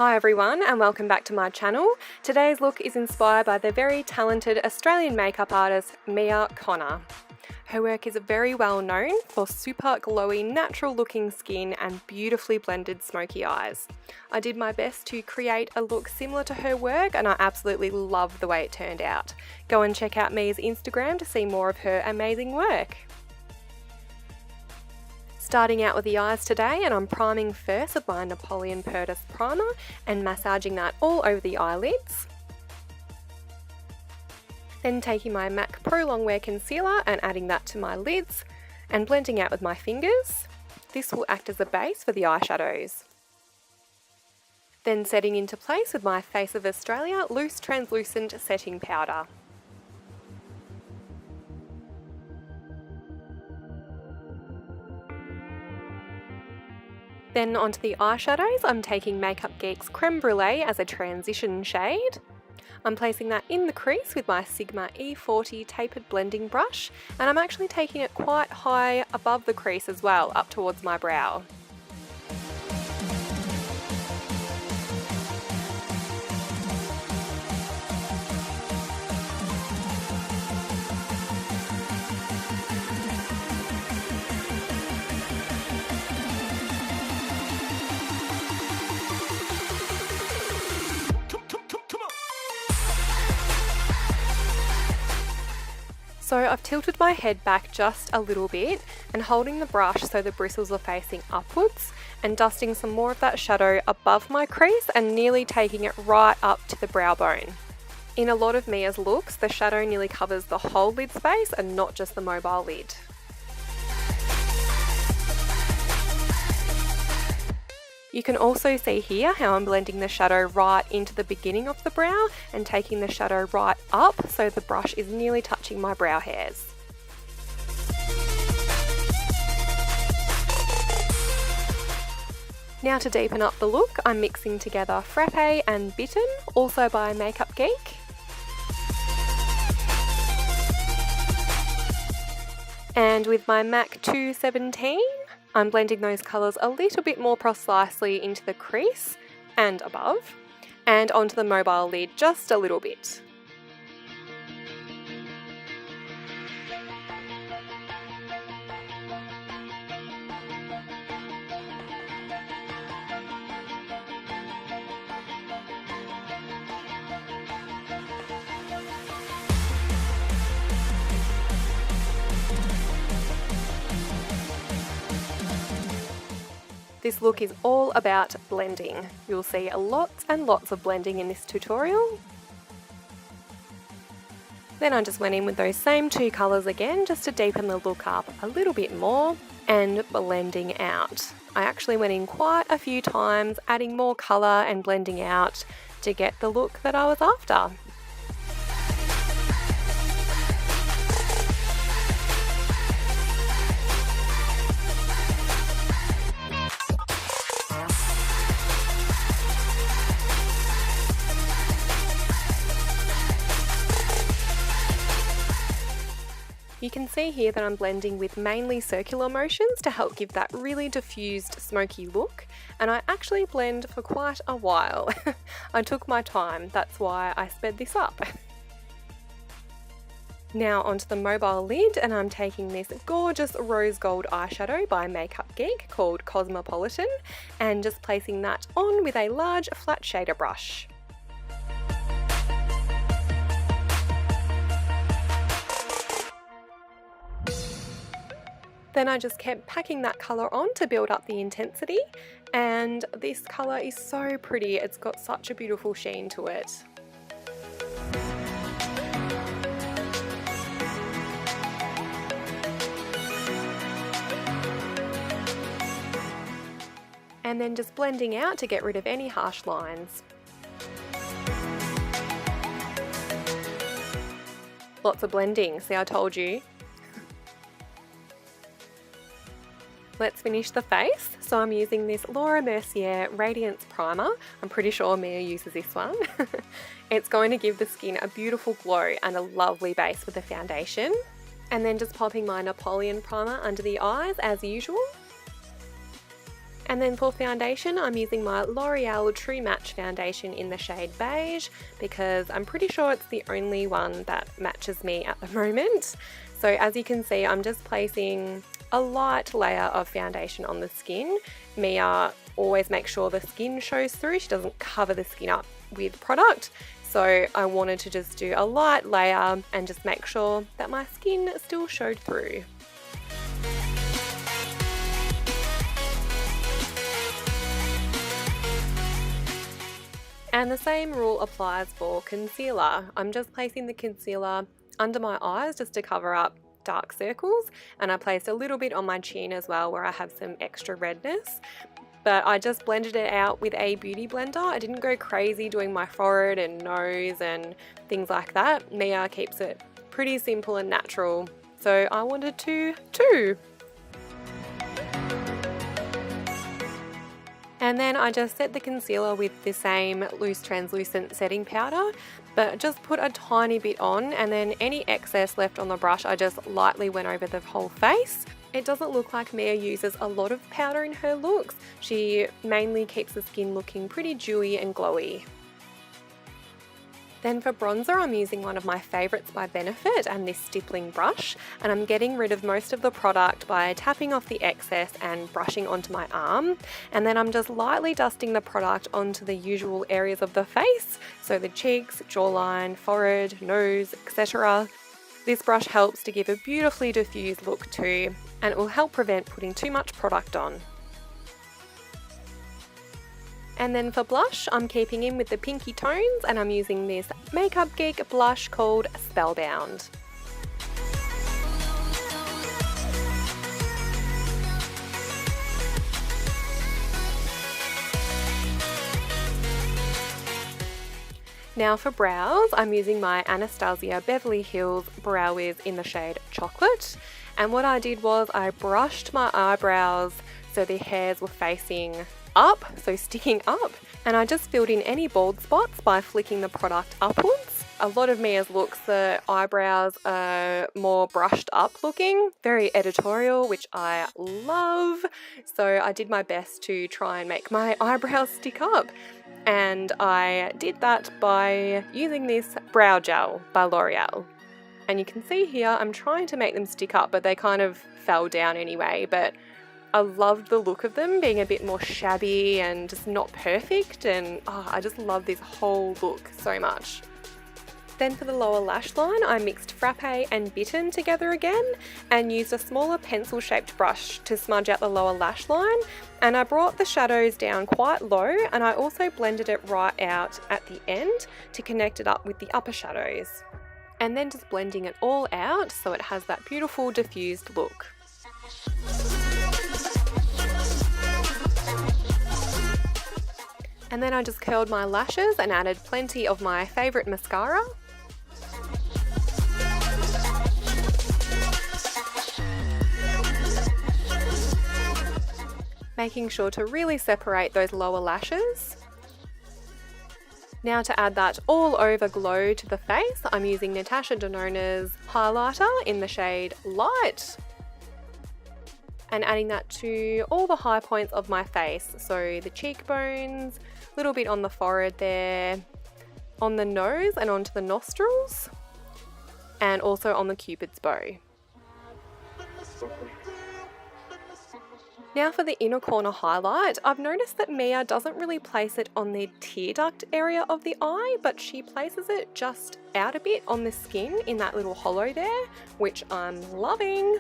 Hi everyone and welcome back to my channel. Today's look is inspired by the very talented Australian makeup artist Mia Connor. Her work is very well known for super glowy, natural looking skin and beautifully blended smoky eyes. I did my best to create a look similar to her work and I absolutely love the way it turned out. Go and check out Mia's Instagram to see more of her amazing work. Starting out with the eyes today, and I'm priming first with my Napoleon Perdis primer and massaging that all over the eyelids. Then taking my MAC Pro Longwear concealer and adding that to my lids and blending out with my fingers. This will act as a base for the eyeshadows. Then setting into place with my Face of Australia Loose Translucent Setting Powder. Then onto the eyeshadows, I'm taking Makeup Geek's Creme Brulee as a transition shade. I'm placing that in the crease with my Sigma E40 tapered blending brush, and I'm actually taking it quite high above the crease as well, up towards my brow. So I've tilted my head back just a little bit and holding the brush so the bristles are facing upwards and dusting some more of that shadow above my crease and nearly taking it right up to the brow bone. In a lot of Mia's looks, the shadow nearly covers the whole lid space and not just the mobile lid. You can also see here how I'm blending the shadow right into the beginning of the brow and taking the shadow right up so the brush is nearly touching my brow hairs. Now to deepen up the look, I'm mixing together Frappe and Bitten, also by Makeup Geek. And with my MAC 217, I'm blending those colours a little bit more precisely into the crease and above, and onto the mobile lid just a little bit. This look is all about blending. You'll see lots and lots of blending in this tutorial. Then I just went in with those same two colours again just to deepen the look up a little bit more and blending out. I actually went in quite a few times adding more colour and blending out to get the look that I was after. You can see here that I'm blending with mainly circular motions to help give that really diffused smoky look, and I actually blend for quite a while. I took my time, that's why I sped this up. Now onto the mobile lid, and I'm taking this gorgeous rose gold eyeshadow by Makeup Geek called Cosmopolitan and just placing that on with a large flat shader brush. Then I just kept packing that colour on to build up the intensity, and this colour is so pretty, it's got such a beautiful sheen to it. And then just blending out to get rid of any harsh lines. Lots of blending, see, I told you. Let's finish the face. So I'm using this Mercier Radiance primer. I'm pretty sure Mia uses this one. It's going to give the skin a beautiful glow and a lovely base with the foundation. And then just popping my Napoleon primer under the eyes as usual. And then for foundation, I'm using my L'Oreal True Match foundation in the shade Beige because I'm pretty sure it's the only one that matches me at the moment. So as you can see, I'm just placing a light layer of foundation on the skin. Mia always makes sure the skin shows through. She doesn't cover the skin up with product. So I wanted to just do a light layer and just make sure that my skin still showed through. And the same rule applies for concealer. I'm just placing the concealer under my eyes just to cover up dark circles, and I placed a little bit on my chin as well where I have some extra redness. But I just blended it out with a beauty blender. I didn't go crazy doing my forehead and nose and things like that. Mia keeps it pretty simple and natural, so I wanted to too. And then I just set the concealer with the same loose translucent setting powder, but just put a tiny bit on, and then any excess left on the brush I just lightly went over the whole face. It doesn't look like Mia uses a lot of powder in her looks. She mainly keeps the skin looking pretty dewy and glowy. Then for bronzer, I'm using one of my favourites by Benefit and this stippling brush, and I'm getting rid of most of the product by tapping off the excess and brushing onto my arm, and then I'm just lightly dusting the product onto the usual areas of the face, so the cheeks, jawline, forehead, nose, etc. This brush helps to give a beautifully diffused look too, and it will help prevent putting too much product on. And then for blush, I'm keeping in with the pinky tones, and I'm using this Makeup Geek blush called Spellbound. Now for brows, I'm using my Anastasia Beverly Hills Brow Wiz in the shade Chocolate. And what I did was I brushed my eyebrows so the hairs were facing up, so sticking up, and I just filled in any bald spots by flicking the product upwards. A lot of Mia's looks, the eyebrows are more brushed up looking, very editorial, which I love. So I did my best to try and make my eyebrows stick up, and I did that by using this brow gel by L'Oreal. And you can see here I'm trying to make them stick up, but they kind of fell down anyway. But I loved the look of them being a bit more shabby and just not perfect, and I just love this whole look so much. Then for the lower lash line, I mixed Frappe and Bitten together again and used a smaller pencil shaped brush to smudge out the lower lash line, and I brought the shadows down quite low, and I also blended it right out at the end to connect it up with the upper shadows. And then just blending it all out so it has that beautiful diffused look. And then I just curled my lashes and added plenty of my favourite mascara. Making sure to really separate those lower lashes. Now to add that all over glow to the face, I'm using Natasha Denona's highlighter in the shade Light, and adding that to all the high points of my face, so the cheekbones, a little bit on the forehead there, on the nose and onto the nostrils, and also on the Cupid's bow. Now for the inner corner highlight, I've noticed that Mia doesn't really place it on the tear duct area of the eye, but she places it just out a bit on the skin in that little hollow there, which I'm loving.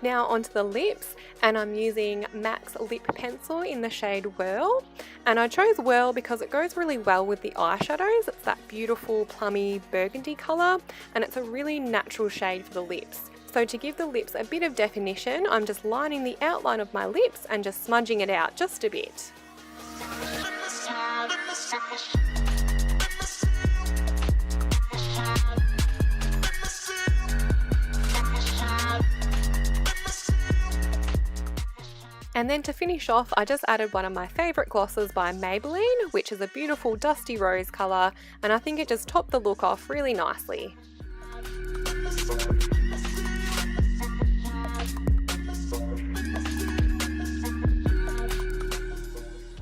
Now onto the lips, and I'm using MAC's lip pencil in the shade Whirl, and I chose Whirl because it goes really well with the eyeshadows. It's that beautiful plummy burgundy colour, and it's a really natural shade for the lips. So to give the lips a bit of definition, I'm just lining the outline of my lips and just smudging it out just a bit. And then to finish off, I just added one of my favourite glosses by Maybelline, which is a beautiful dusty rose colour, and I think it just topped the look off really nicely.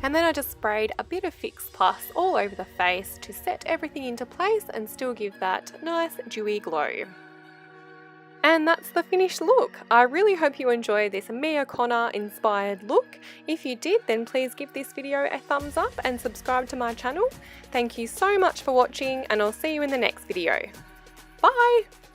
And then I just sprayed a bit of Fix Plus all over the face to set everything into place and still give that nice dewy glow. And that's the finished look. I really hope you enjoyed this Mia Connor inspired look. If you did, then please give this video a thumbs up and subscribe to my channel. Thank you so much for watching, and I'll see you in the next video. Bye!